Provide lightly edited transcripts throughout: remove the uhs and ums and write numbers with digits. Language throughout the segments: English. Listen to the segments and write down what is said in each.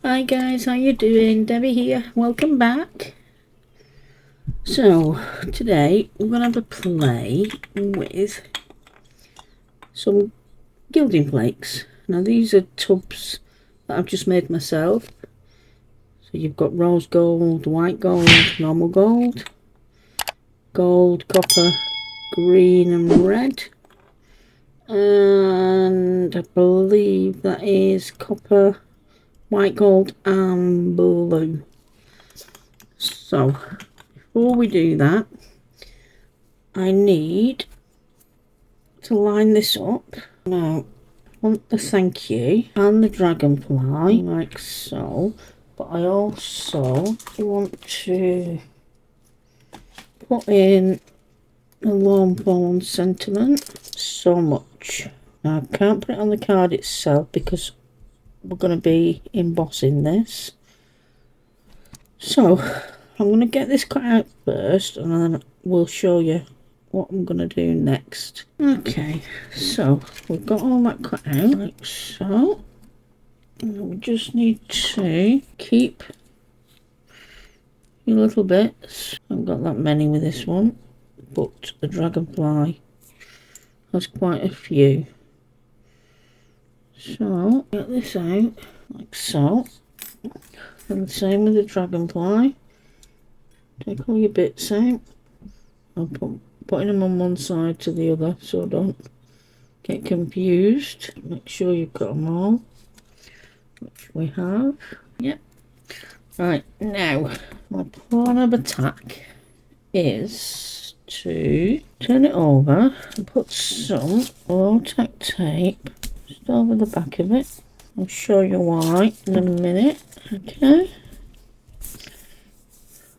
Hi guys, how you doing? Debbie here. Welcome back. So today we're gonna have a play with some gilding flakes. Now these are tubs that I've just made myself. So you've got rose gold, white gold, normal gold, gold, copper, green and red. And I believe that is copper, white gold and blue. So before we do that, I need to line this up. Now I want the thank you and the dragonfly like so, but I also want to put in a warm bone sentiment. So much. Now I can't put it on the card itself because we're going to be embossing this. So I'm going to get this cut out first and then we'll show you what I'm going to do next. Okay, so we've got all that cut out like so. And we just need to keep your little bits. I haven't got that many with this one, but the dragonfly has quite a few. So get this out like so. And the same with the dragonfly. Take all your bits out. I'm putting them on one side to the other so don't get confused. Make sure you've got them all, which we have. Yep. Right, now my plan of attack is to turn it over and put some low-tack tape just over the back of it. I'll show you why in a minute. Okay,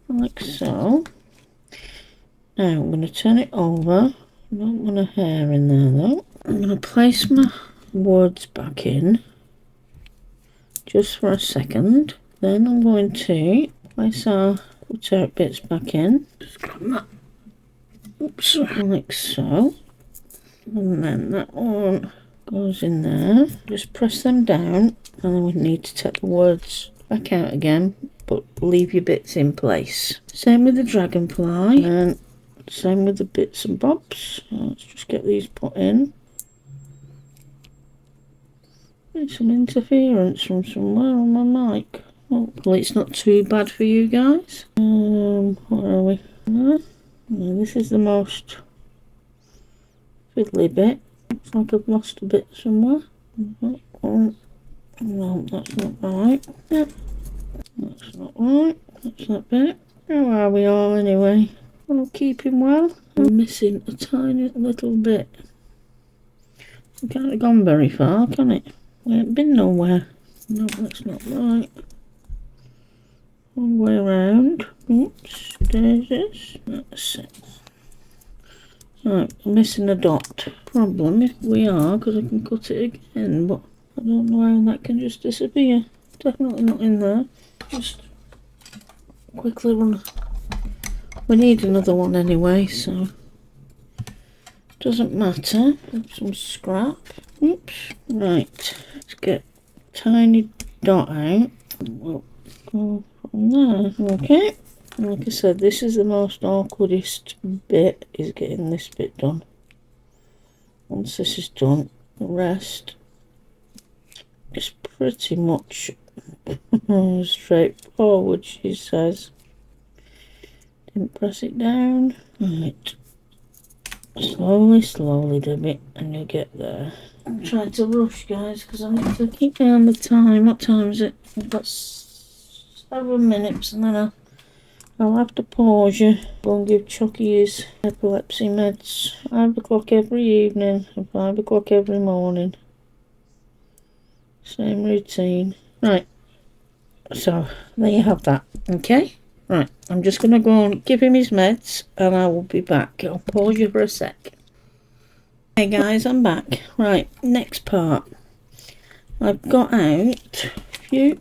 like so. Now I'm going to turn it over. I don't want a hair in there though. I'm going to place my words back in just for a second. Then I'm going to place our cutout bits back in. Just grab that. Oops, like so. And then that one goes in there. Just press them down, and then we need to take the words back out again, but leave your bits in place. Same with the dragonfly, and same with the bits and bobs. Let's just get these put in. There's some interference from somewhere on my mic. Hopefully it's not too bad for you guys. Where are we? This is the most fiddly bit. Looks like I've lost a bit somewhere. No, that's not right. Yep. That's not right. That's that bit. How are we all anyway? All keeping well? I'm missing a tiny little bit. It can't have gone very far, can it? We ain't been nowhere. No, that's not right. All the way around. Oops, daisies. That's it. Right, I'm missing a dot. Problem if we are, because I can cut it again, but I don't know how that can just disappear. Definitely not in there. Just quickly run. We need another one anyway, so doesn't matter. Some scrap. Oops. Right, let's get a tiny dot out. We'll go from there. Okay. Like I said, this is the most awkwardest bit, is getting this bit done. Once this is done, the rest is pretty much straightforward, she says. Didn't press it down. Right. Slowly, Debbie, and you'll get there. I'm trying to rush, guys, because I need to keep down the time. What time is it? I've got 7 minutes, and then I'll have to pause you. Go and give Chucky his epilepsy meds. 5 o'clock every evening and 5 o'clock every morning. Same routine. Right. So, there you have that. Okay? Right. I'm just going to go and give him his meds and I will be back. I'll pause you for a sec. Hey guys, I'm back. Right. Next part. I've got out a few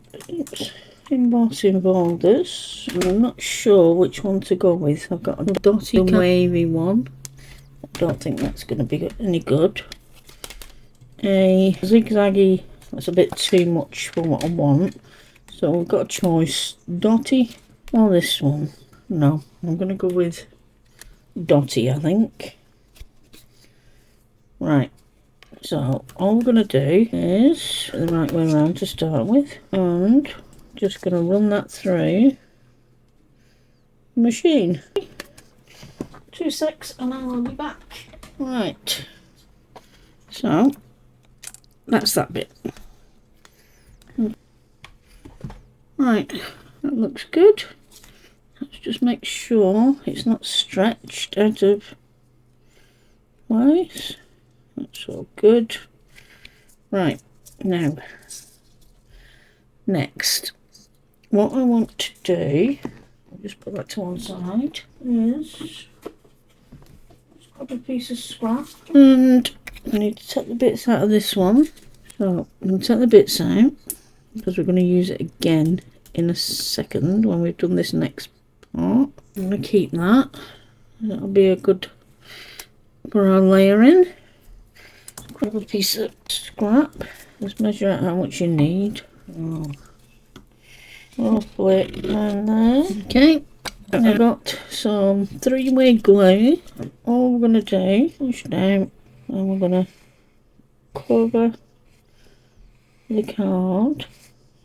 embossing folders. I'm not sure which one to go with. I've got a dotty wavy one. I don't think that's going to be any good. A zigzaggy, that's a bit too much for what I want. So we've got a choice, Dotty or this one. No, I'm going to go with Dotty, I think. Right, so all we're going to do is the right way around to start with, and just going to run that through the machine. 2 secs and I will be back. Right, so that's that bit. Right, that looks good. Let's just make sure it's not stretched out of place. That's all good. Right, now, next, what I want to do, I'll just put that to one side, is grab a piece of scrap, and I need to take the bits out of this one. So I'm going to take the bits out because we're going to use it again in a second when we've done this next part. I'm going to keep that. That'll be a good for our layering. Grab a piece of scrap. Just measure out how much you need. Roughly around there. Okay. I've got some 3-way glue. All we're going to do, push down, and we're going to cover the card.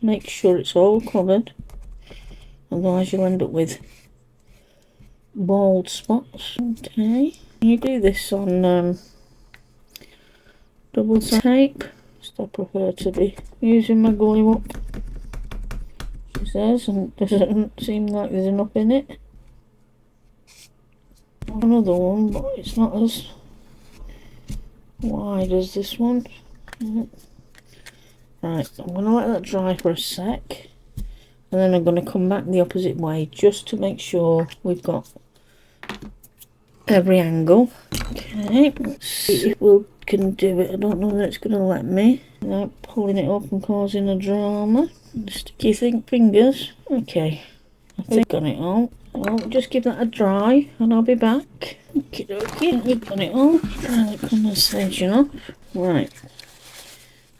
Make sure it's all covered, otherwise you'll end up with bald spots. Okay, you do this on double tape. I prefer to be using my glue up, she says, and it doesn't seem like there's enough in it. Another one, but it's not as wide as this one. Right, I'm going to let that dry for a sec, and then I'm going to come back the opposite way just to make sure we've got every angle. Okay, let's see if we can do it. I don't know that it's going to let me without pulling it up and causing a drama. Sticky fingers. Okay, I think I've got it all. I'll just give that a dry and I'll be back. Okie dokie, we've done it all. Try the condensation off. Right.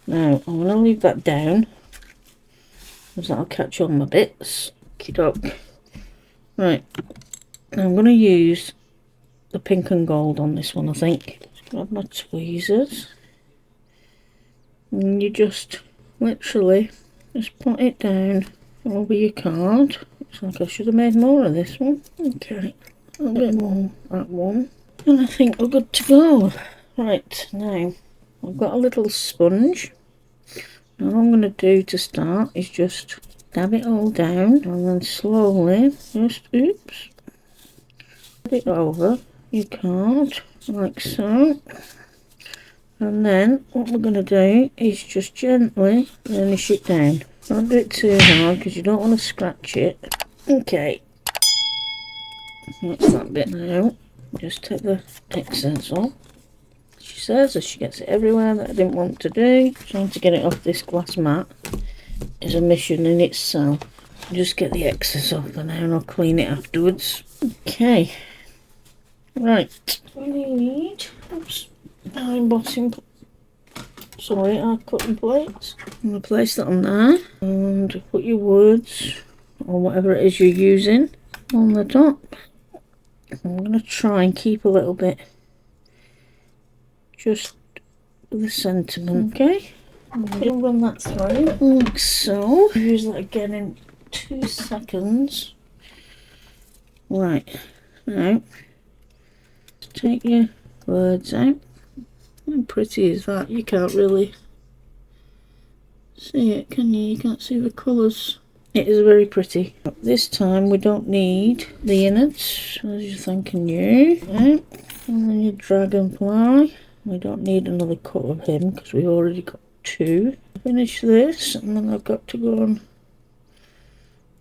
Now, I'm going to leave that down, because that'll catch on my bits. Okey-doke. Right, now I'm going to use the pink and gold on this one, I think. Just grab my tweezers. And you just, literally, just put it down over your card. Looks like I should have made more of this one. Okay, a little bit more that one. And I think we're good to go. Right, now, I've got a little sponge. All I'm going to do to start is just dab it all down and then slowly just, oops, put it over your card like so. And then what we're going to do is just gently burnish it down. Don't do it too hard because you don't want to scratch it. Okay, that's that bit now. Just take the excess off. She says as she gets it everywhere that I didn't want to do. Trying to get it off this glass mat is a mission in itself. Just get the excess off and then I'll clean it afterwards. Okay, right, we need our embossing, sorry, our cutting plates. I'm going to place that on there and put your words or whatever it is you're using on the top. I'm going to try and keep a little bit just the sentiment. Okay, I'm going to run that through like so. Use that again in 2 seconds. Right, now take your words out. How pretty is that? You can't really see it, can you? You can't see the colours. It is very pretty. This time we don't need the innards, as you're thinking you. Right. And then your dragonfly. We don't need another cut of him because we've already got 2. Finish this and then I've got to go and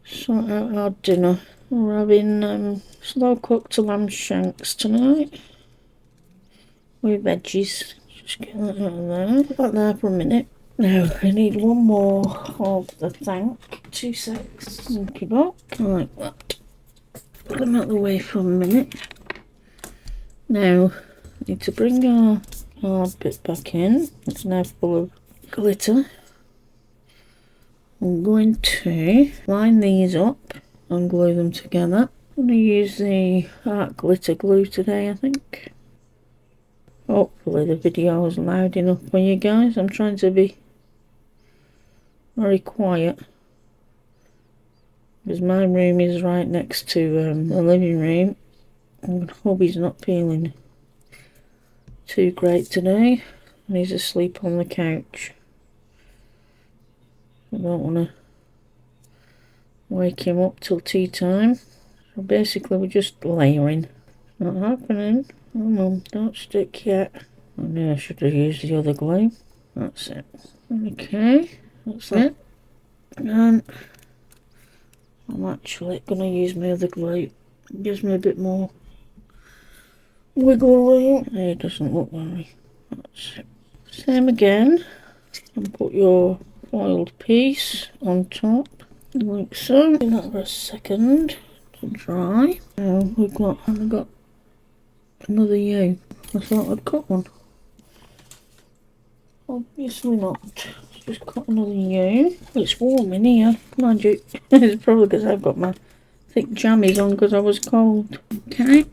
sort out our dinner. We're having slow cooked lamb shanks tonight with veggies. Just get that out of there. Put that there for a minute. Now I need one more of the thank. 2 secs. Okey-doke. Like that. Put them out of the way for a minute. Now need to bring our hard bit back in. It's now full of glitter. I'm going to line these up and glue them together. I'm going to use the art glitter glue today, I think. Hopefully the video is loud enough for you guys. I'm trying to be very quiet because my room is right next to the living room, and hubby's not feeling too great today and he's asleep on the couch. I don't want to wake him up till tea time. So basically we're just layering. Not happening. Oh mum, don't stick yet. I knew I should have used the other glue. That's it. Okay, that's it. And I'm actually going to use my other glue. It gives me a bit more wiggle room. It doesn't look very. That's it. Same again. And put your foiled piece on top, like so. Do that for a second to dry. Now we've got another U. I thought I'd cut one. Obviously not. Just cut another U. It's warm in here, mind you. It's probably because I've got my thick jammies on because I was cold. Okay,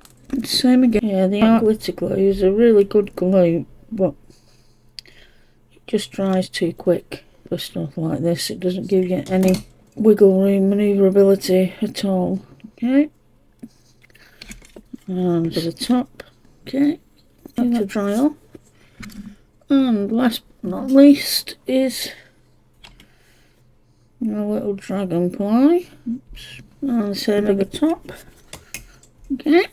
same again. Yeah, the art glitter glue is a really good glue, but it just dries too quick for stuff like this. It doesn't give you any wiggle room, manoeuvrability at all. Okay, and to the top. Okay, that to dry off. And last but not least is a little dragonfly. Oops. And same at the top. Okay.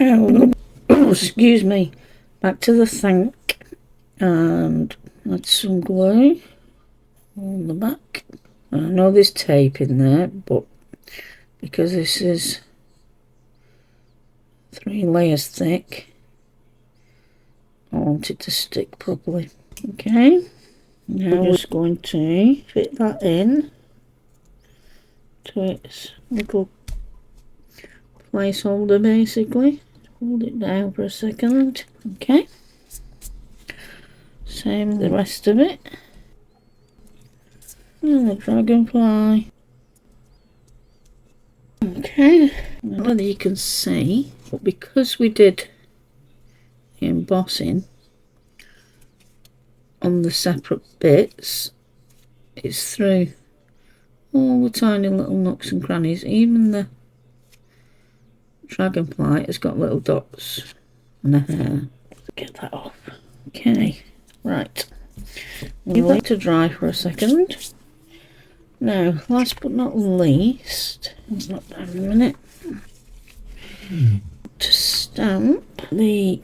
Now we're going to, excuse me, back to the sink and add some glue on the back. I know there's tape in there, but because this is 3 layers thick, I want it to stick properly. Okay, now we're just going to fit that in to its little placeholder basically. Hold it down for a second. Okay, same with the rest of it. And the dragonfly. Okay, I don't know whether you can see, but because we did the embossing on the separate bits, it's through all the tiny little nooks and crannies. Even the dragonfly has got little dots on the hair. Get that off. Okay, right. Leave that to dry for a second. Now, last but not least, not a minute, to stamp the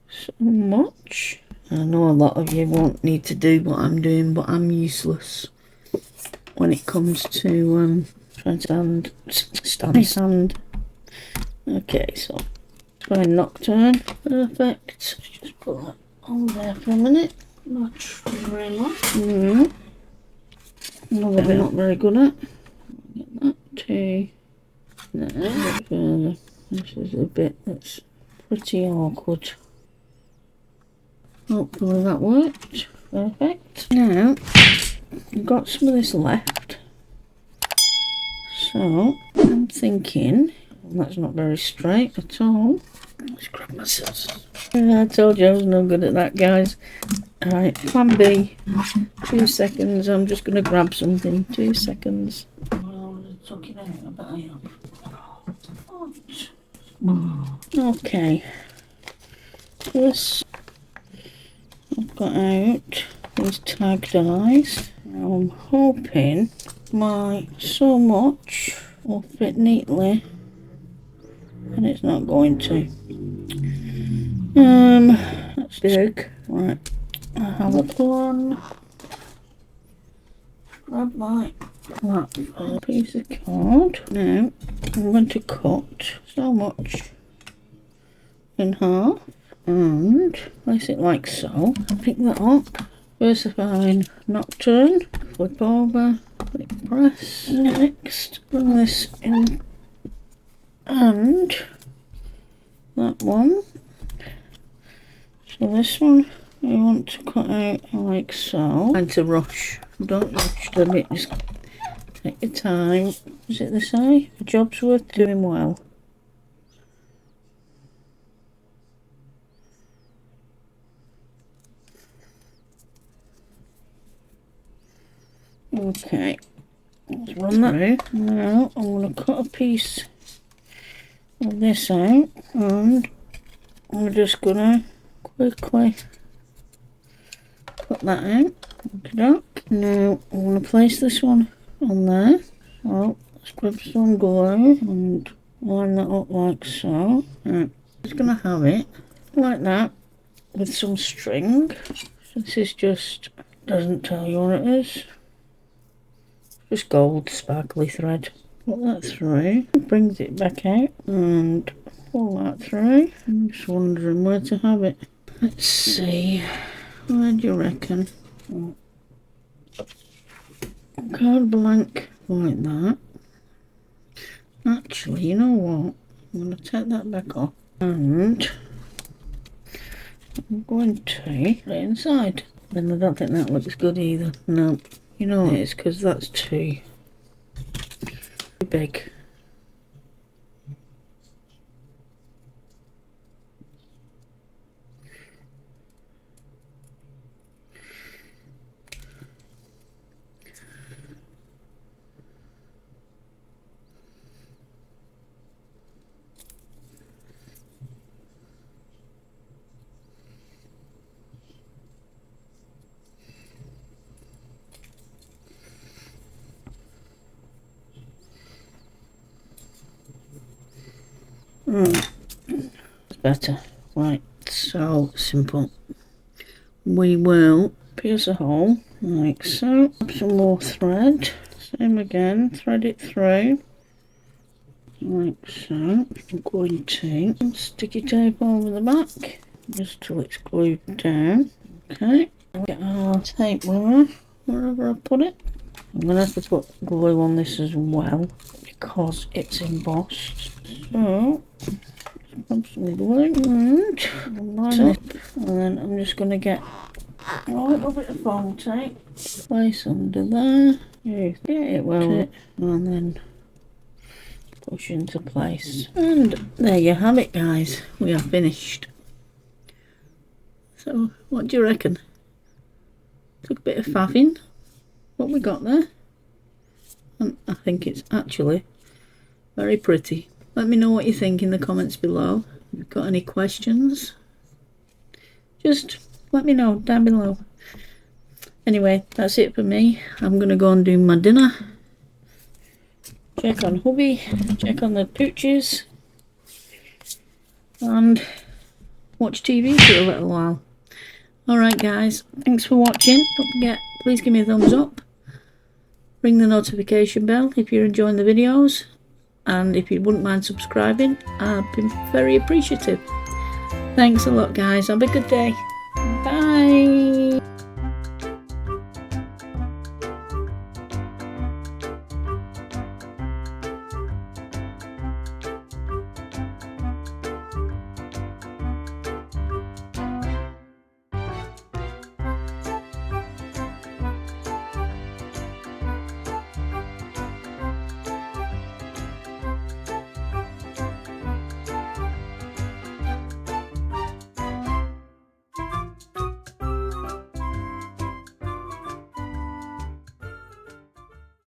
swatch. I know a lot of you won't need to do what I'm doing, but I'm useless when it comes to trying to stand. Okay, so try Nocturne. Perfect. Just put that on there for a minute. Not very much. Another bit I'm not very good at. Get that to there. Further. This is a bit that's pretty awkward. Hopefully that worked. Perfect. Now, I've got some of this left. So, I'm thinking, well, that's not very straight at all. Let's grab my scissors. I told you I was no good at that, guys. Alright, plan B. 2 seconds. I'm just going to grab something. 2 seconds. Okay. This I've got out these tag dies. Now I'm hoping my so much will fit neatly, and it's not going to. That's big. Right. I have a plan. Grab my flat piece of card. Now I'm going to cut so much in half and place it like so. Pick that up. Versifying Nocturne. Flip over. Click press. Next, bring this in and that one. So this one I want to cut out like so. And to rush Don't rush them, just take your time. Is it the say? A job's worth doing well. Okay, let's run that through. Now I'm going to cut a piece of this out, and I'm just going to quickly put that out. Okay. Now I'm going to place this one on there. So let's grab some glue and line that up like so. Right. Just going to have it like that with some string. So this is just, doesn't tell you what it is. Just gold sparkly thread. Put that through, brings it back out, and pull that through. I'm just wondering where to have it. Let's see, where do you reckon? Card blank like that. Actually, you know what? I'm going to take that back off, and I'm going to put it inside. And I don't think that looks good either. No. You know it's because that's too big. It's better. Right, so simple. We will pierce a hole like so. Some more thread. Same again. Thread it through like so. I'm going to sticky tape over the back just till it's glued down. Okay. Get our tape ruler wherever I put it. I'm going to have to put glue on this as well because it's embossed. So grab some glue and line it, and then I'm just going to get a little bit of foam tape, place under there, get it well, and then push into place. And there you have it, guys. We are finished. So what do you reckon? Took a bit of faffing, but we got there, and I think it's actually very pretty. Let me know what you think in the comments below. If you've got any questions, just let me know down below. Anyway, that's it for me. I'm going to go and do my dinner. Check on hubby, check on the pooches, and watch TV for a little while. Alright guys, thanks for watching. Don't forget, please give me a thumbs up. Ring the notification bell if you're enjoying the videos. And if you wouldn't mind subscribing, I'd be very appreciative. Thanks a lot guys, have a good day.